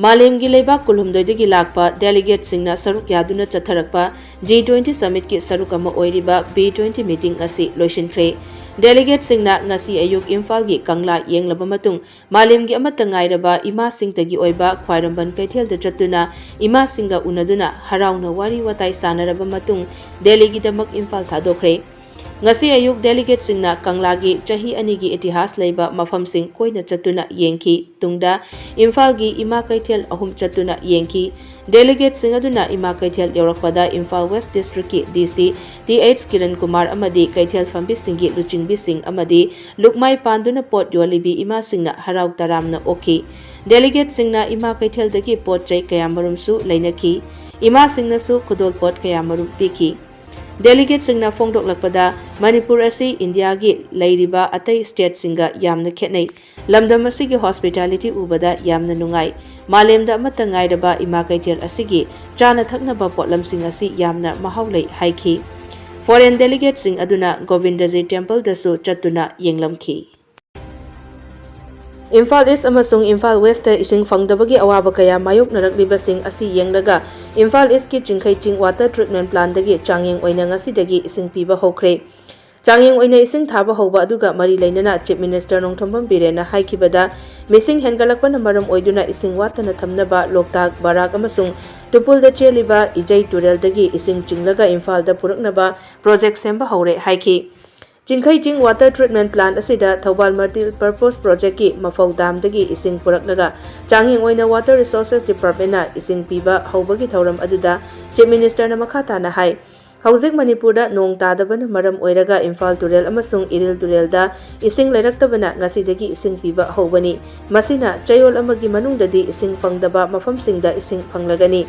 मालेमगी लेबाक कुलुमदोइदगी लाकपा डेलीगेट सिंगना सरुक यादुना चथरकपा G20 summit की सरुक अमा ओइरिबा B20 मीटिंग असी लोइसिनख्रे delegate सिंगना ngasi ayuk Imphal gi kangla yenglaba matung malemgi amata ngairaba ima singtagi oiba khwairamban kaithel da chatuna ima singa unaduna harauna wari watai sanaraba matung Delhi gi damak Imphal thadokre ngasi ayuk delegate singna kanglagi chahi ani gi itihas leiba mafam sing koina chatuna yengki tungda Imphal gi ima kaithel ahum chatuna yengki delegate sing aduna ima kaithel yorakpada Imphal West District ki DC TH Kiran Kumar amadi kaithel fambi singi luchingbi sing amadi lukmai panduna pot yolibi ima singna harau taramna oki delegate singna ima kaithel dagi pot chai kayamarum su leinaki ima singna su khudol pot kayamarum piki Delegate singna fongdok lakpada Manipur asi India gi lairiba atai state singa yamna khetnai lamdam asigi hospitality ubada yamna nungai malemda amata ngairaba ima kaithel asigi chana thaknaba potlam sing asi yamna mahaulai haiki foreign delegate sing aduna Govindaji temple dasu chatuna yenglamki Imphal East amasung Imphal West ta ising fangdabagi awaba kaya mayok narakliba sing asi yenglaga Imphal East ki chingkhai ching water treatment plant dagi changyeng oina ngasi dagi ising piba hokre changyeng oina ising thaba hoba aduga mari leinana chief minister Nongthombam Birena haikibada missing hengalakpana maram oiduna ising watana thamnaba Loktak Barak amasung Tupul da cheliba Ijai Turel dagi ising chinglaga Imphal da puraknaba project semba hore haiki Chingkhai Ching Water Treatment Plant asida Thobal Multi Purpose Project ki mafau dam dagi ising puraknaga changing oina Water Resources Department na ising piba haubagi thauram aduda Chief Minister na makhata na hai Hauzik Manipur da nong tadabana maram oiraga Imphal Turel amasung Iril Turel da ising lairaktabana ngasi dagi ising piba haubani masina chayol amagi manungdadi ising fangdaba mafam singda ising fanglagani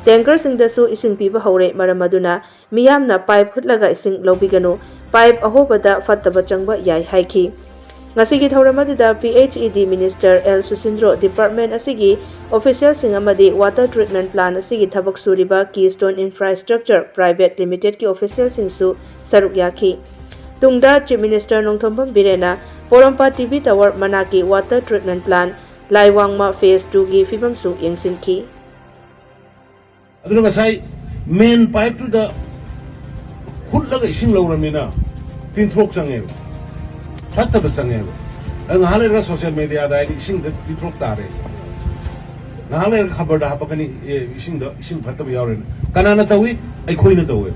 Tanker sing dasu ising piba haure maramaduna miyamna pipe hutlaga ising lobigano pipe ahobada fattaba changba yai haiki ngasigi thauramada PHED Minister L Susindro Department asigi official sing amadi water treatment plant asigi thabak suriba Keystone Infrastructure Private Limited ki official sing su saruk yaki tungda Chief Minister Nongthombam Birena Porompa TV Tower manaki water treatment plant Laiwangma phase 2 gi fibam su yengsinki aduna masai main pipe to the hut laga ising lawramina tin throk change thatta basange ang halera social media da ising the tin throk tare nale khabar da hapakani ising da ising thatta ba yawren kanana tawi ai khoina tawi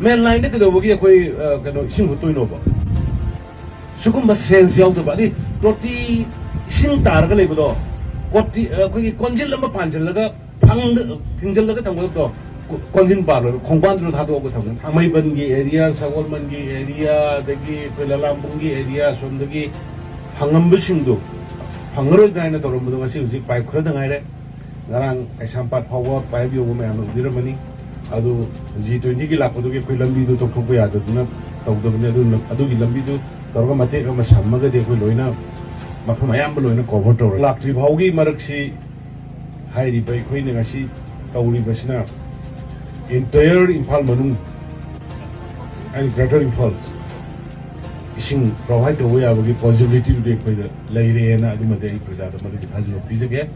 main line de do bogi khoi kano ising hutoi no ba sugum ba sense yaw da ba di toti ising tar ga lebudo koti khoi konjil lamba panjil laga tinggal laga tanggal to konjin baro khongban thado ko thang thamai bangi area sagolman gi area dagi pelalampung gi area sondagi phangam bisingdo phangroi daina torom do ngasi usi pai khura dangai re ngarang kaisampat forward pai bi obo mayam diramani adu G20 gi lapodu gi lambi do tok thok ya duna tawdabni adu gi lambi do torga mate ka masammaga de ko loina mafam ayam loina cover tor laktri bhaugi maraksi Hairi by Queen and Ashi Tauri Basina entire Imphal Manung and Greater Imphal Ishing provide a way of the possibility to take the Lady and Adimade Prajata Madi of Pisa again.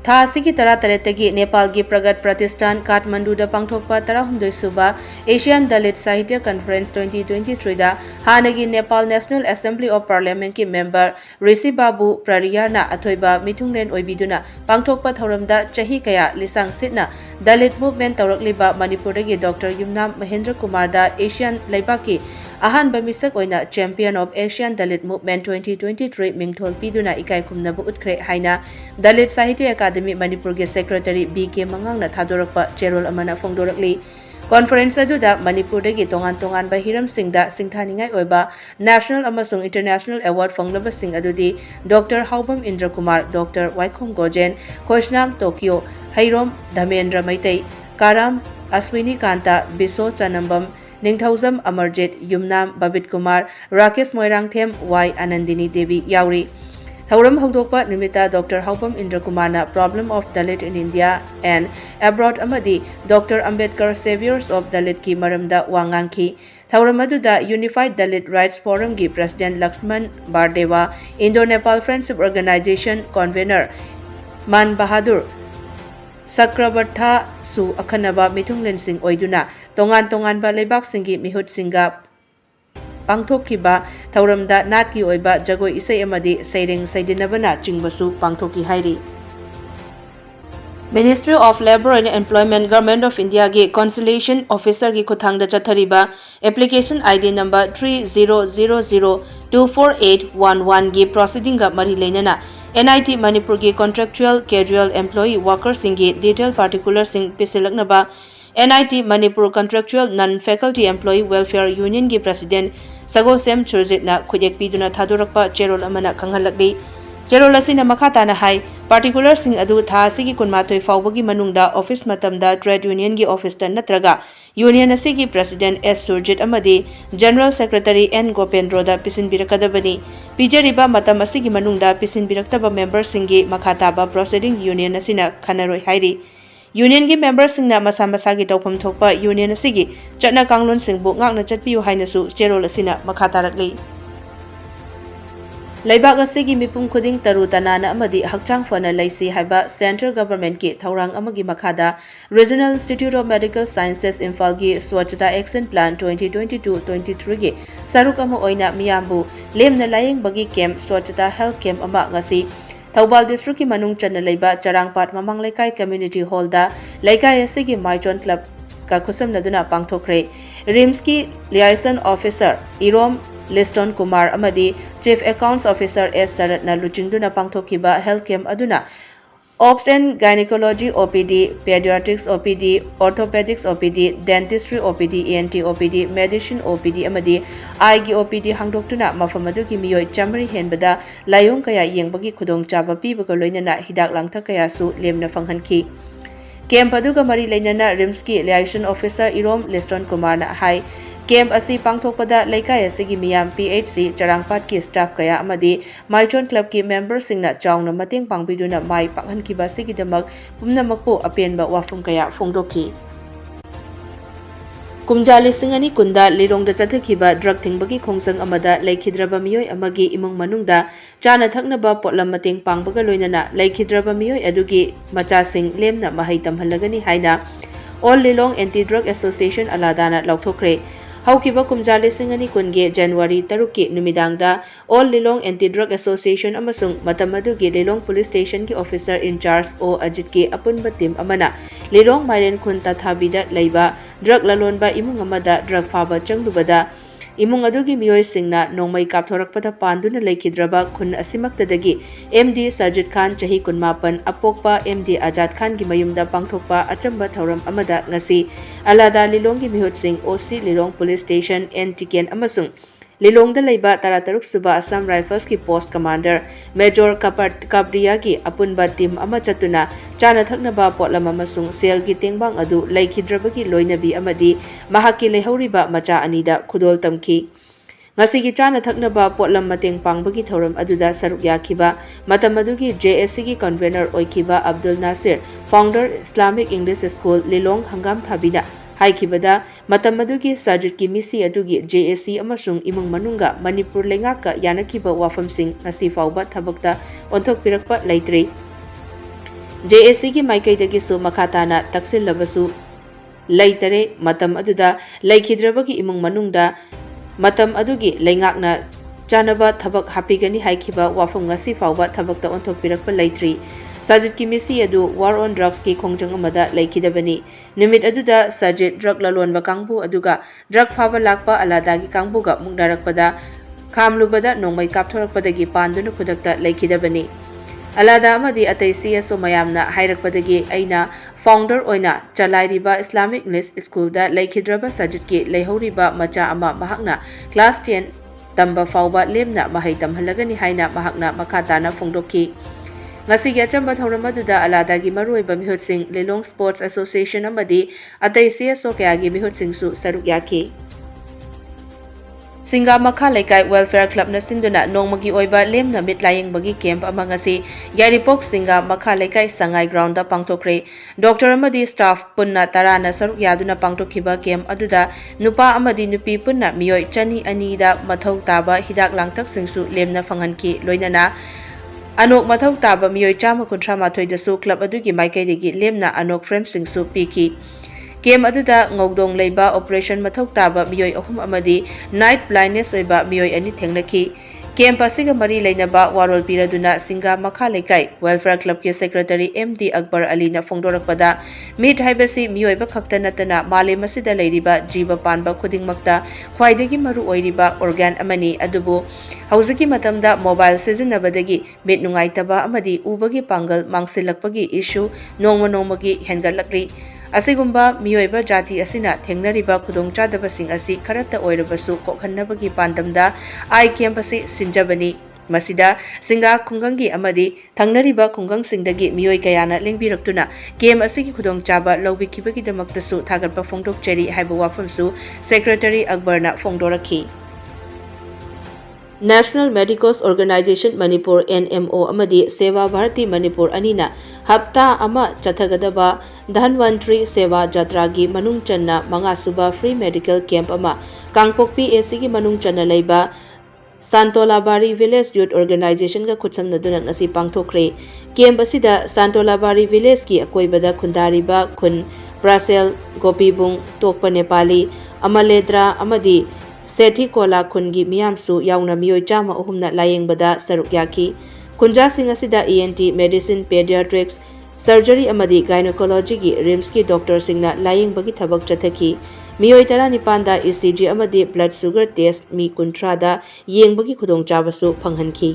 Tha asigi tara-taretagi Nepalgi Pragat Pratishthan Kathmanduda pangthokpa 16 suba Asian Dalit Sahitya Conference 2023 da hanagi Nepal National Assembly of Parliament ki member Rishi Babu Prariyarna athoiba mithunglen oibiduna pangthokpa thoramda chahi kaya lisang sitna Dalit movement tawrakliba Manipur dagi Dr. Yumnam Mahendra Kumar da Asian Laibaki ahan bamisak oina Champion of Asian Dalit Movement 2023 mingthol piduna ikai khumnabu utkre haina Dalit Sahitya Academy Manipur ge Secretary BK Mangangna thadorakpa cherol amana fongdorakli Conference aduda Manipur dagi tongan ba hiram singda singthaningai oiba national amasung international award fonglaba sing adudi Dr. Haubam Indra Kumar Dr. Waikhom Gojen Khoshnam Tokyo Hairom Dhamendra Maitai Karam Aswini Kanta Biso Chanambam Ningthauzam Amarjit Yumnam Babit Kumar Rakesh Moirangthem Y Anandini Devi Yauri Thauram Hogdokpa Nimita Dr. Haubam Indra Kumarna Problem of Dalit in India and Abroad Amadi Dr. Ambedkar Saviors of Dalit ki maramda wangangki ꯊꯧꯔꯝ ꯑꯗꯨꯗ ꯌꯨꯅꯤꯐꯥꯏꯗ Dalit rights ꯐꯣꯔꯝꯒꯤ president Lakshman ꯕꯥꯔꯗꯦꯋꯥ, ꯏꯟꯗꯣ Nepal ꯐ꯭ꯔꯦꯟꯗꯁꯤꯞ organisation convener मान बहादुर सक्राबर्था अखनबा मिथुंगलेनसिंग ओइदुना तोंगान तोंगानबा लेबाकसिंगी मिहुतसिंगा पांथोखिबा थौरमदा नाटकी ओइबा जगोई इसै अमदी सैरेंग सैदिनबना चिंगबसु पांथोखी हाइरी। Ministry of Labour and Employment Government of India की Conciliation Officer की खुथांगदा चथरीबा Application ID number 3000248111 की proceeding का मरी लेनना NIT Manipur की Contractual Casual Employee Workers सिंगी Detail Particular सिंग पिसिलकनबा NIT Manipur Contractual Non-Faculty Employee Welfare Union की President Sagosem Churjitna खुदेक पीदुना थादोरकपा चेरोल अमना खंगहलकली। चेरोल असिना मखाताना high particular सिंग अदु था असिगी कुनमाथोय फाउबगी मनुंगदा ऑफिस मतमदा ट्रेड यूनियन की ऑफिसता नत्रगा यूनियन असिगी प्रेसिडेंट एस सुरजित अमदी जनरल सेक्रेटरी एन गोपेंद्रोदा पिसिनबिरकदबनी। पिजरिबा मतम असिगी मनुंगदा पिसिनबिरकतबा मेंबर सिंगी मखाताबा प्रोसीडिंग यूनियन असिना खनरोय हाइरी। यूनियन की मेंबर सिंगना मसा मसा की तौफम थोकपा यूनियन असिगी चटना कांगलोन सिंगबु ngakna चटपियु हाइनसु चेरोल असिना मखातारकली। लेबाक असिगी मिपुम खुदिंग तरु तनाना अमदी हक्चांग फना लैसी हाइबा सेंट्रल गवर्नमेंट की थौरांग अमगी मखादा regional institute of medical sciences Imphal की स्वच्छता एक्शन प्लान 2022-23 की सरुक अमा ओइना मियामबु लेमना लायेंग बगी कैंप स्वच्छता हेल्थ कैंप अमा ngasi थौबाल डिस्ट्रिक्ट की मनुंग चन्ना लेबा चरांगपाट ममांग लेकाई कम्युनिटी हॉल दा लेकाई असिगी माइचोन क्लब का खुसम नदुना पांगथोखरे। रिम्स की लियासन ऑफिसर इरोम लिस्टन कुमार अमदी चीफ अकाउंट्स ऑफिसर एस शरदना लुचिंगदुना पांगथोखिबा हेल्थ कैंप अदुना obs and gynaecology OPD, paediatrics OPD, orthopaedics OPD, dentistry OPD, ENT OPD, medicine OPD अमदी आई की ओपीडी हांगदोक्तुना मफम अदुगी मियोय चामरी हेनबदा लायोंग कया येंबगी खुदोंग चाबा पीबगा लोइनना हिदाक लांगथक कयासु लेमना फंगहनखि। कैंप अदुगा मरी लेनना रिम्स की लियासन ऑफिसर इरोम लिस्टन कुमार हाई कैंप असी पांगथोकपदा लेकाई असिगी मियाम PHC चरांगपाट की स्टाफ कया अमदी माइचोन क्लब की मेंबर सिंगना चाउना मतेंग पांगबिदुना माई पांगहनखिबा सिगिदमक पुमनमकपु अपेनबा वाफम कया फोंगदोखि। कुमजाली सिंगनी कुंदा लिरोंगदा चथखिबा ड्रग थिंगबगी खोंसंग अमदा लेखिद्रबा मियोय अमगी इमुंग मनुंगदा चाना थकनबा पोटलम मतेंग पांगबगा लोइनना लेखिद्रबा मियोय अदुगी मचासिंग लेमना महै तमहलगनी हाइना all Lilong anti drug association अलादाना लौथोखरे। हौकिबा कुमजाली सिंगनी कुनगे जनवरी 3 की नुमिदांगदा all Lilong anti drug association अमसुंग मतम अदुगी लिलोंग पुलिस स्टेशन की ऑफिसर इंचार्ज ओ अजित की अपुनबा टीम अमना लिलोंग माइरेन खुन ताथाबीदा लैबा ड्रग ललोनबा इमुंग अमदा ड्रग फाबा चंगलुबदा इमुंग अदुगी मियोय सिंगना नोंमै कापथोरकपदा पांदुना लेखिद्रबा खुन असिमक्तदगी MD साजिद खान चही 19 अपोकपा MD आजाद खान की मयुमदा पांगथोकपा अचंबा थौरम अमदा ngasi अलादा लिलोंग की मिहुत Singh OC Lilong police station एनटिकेन अमसुंग लिलोंग दा लैबा 33 सुबा असम राइफल्स की पोस्ट कमांडर मेजर काबरिया की अपुनबा टीम अमा चतुना चाना थकनबा पोटलम अमसुंग सेल की तेंगबांग अदु लेखिद्रबगी लोइनबी अमदी महाकी लेहौरिबा मचा अनीदा खुदोल तमखी। ngasi चाना थकनबा पोटलम मतेंग पांगबगी थौरम अदुदा सरुक याखिबा मतम अदुगी JSC की कन्वेनर ओइखिबा Abdul Nasir founder Islamic English school Lilong हंगाम थाबिदा हाइखिबदा मतम अदुगी साजिद की मिसी अदुगी JSC अमसुंग इमुंग मनुंगा मणिपुर लेंगाका यानखिबा वाफमसिंग ngasi फाउबा थबकता ओंथोकपिरकपा लैत्रे। JSC की माइकैदगिसु मखाताना तक्सिलबसु लैतरे मतम अदुदा लैखिद्रबगी इमुंग मनुंगदा मतम अदुगी लेंगाकना चानबा थबक हापिगनी हाइखिबा वाफम ngasi फाउबा थबकता ओंथोकपिरकपा लैत्रि। साजिद की मिसी अदु वार ऑन ड्रग्स की खोंजंग अमदा लैखिदबनी निमित अदुदा साजिद ड्रग ललोनबा कांगबु अदुगा ड्रग फाबा लाकपा अलादागी कांगबुगा मुगनारकपदा खामलुबदा नोंमै कापथोरकपदगी पांदुना खुदक्ता लैखिदबनी। अलादा अमदी अतै CSO मयामना हाइरकपदगी अइना फाउंडर ओइना चलाइरिबा इस्लामिक इंग्लिश स्कूलदा लैखिद्रबा साजिद की लेहौरिबा मचा अमा महाकना क्लास 10 तंबा फाउबा लेमना महै तमहलगनी हाइना महाकना मखाताना फोंगदोखि। ngasi gi achamba thauram aduda alada gi maruiba mihut sing Lilong Sports Association amadi atai CSO kaya gi mihut sing su saruk yakhi। Singa Makha Laikai Welfare Club na sinduna nongmagi oiba lemna mit layingbagi camp ama ngasi Yaripok Singa Makha Laikai Sangai ground da pangtokre Dr. amadi staff punna tarana saruk yaduna pangtokhiba camp aduda nupa amadi nupi punna miyoi chani ani da mathau taba hidak langtak singsu lemna phanganki loinana Anok mathau taba miyoi chama kuntra mathoi dasu club adugi maikaidegi lemna anok frame singsu piki Game aduda ngogdong leiba operation mathau taba miyoi ahum amadi night blindness oiba miyoi ani thengnaki Game pasiga mari leinaba warol piraduna Singa Makha Laikai Welfare Club ke Secretary MD Akbar Ali na phongdorakpada mit haibasi miyoi ba khakta natana male masida leiriba jiba panba khudingmakta khwaidagi maru oiriba organ amani adubu hauzaki matamda mobile sizinabadagi mit nungaitaba amadi ubagi pangal mangsilakpagi issue nongmagi hengalakli Asigumba miyoiba jati asina thengnariba khudongchadabasing asi kharata oirabasu kokhannabagi pandamda ai campasi sinjabani masida singa khungangi amadi thangnariba khungang singdagi miyoi kayana lengbiraktuna game asigi khudongchaba lobikibagi damaktasu thagarpa phongdokchari haiba wafamsu Secretary Akbarna phongdorakhi National Medicos Organization Manipur NMO amadi Seva Bharati Manipur anina hapta ama chathagadaba Dhanvantri Seva Jatragi manung channa manga suba free medical camp ama Kangpokpi AC gi manung channa leiba Santolabari Village Youth Organization ga khutsamnaduna ngasi pangthokre camp asida Santolabari Village ki akoibada khundariba khun Brasel Gopibung Tokpa Nepali Amaledra amadi Sethi Kola Khungi Miyamsu Yauna Miyoi Chama Uhumna Layengbada Saruk Yaki Kunja Singh asida ENT Medicine Pediatrics Surgery amadi Gynecology gi RIMS ki Doctor Singna Layengbagi thabak chathaki Miyoi tara nipanda ECG amadi blood sugar test mi kuntrada yengbagi khudongchabasu phanghanki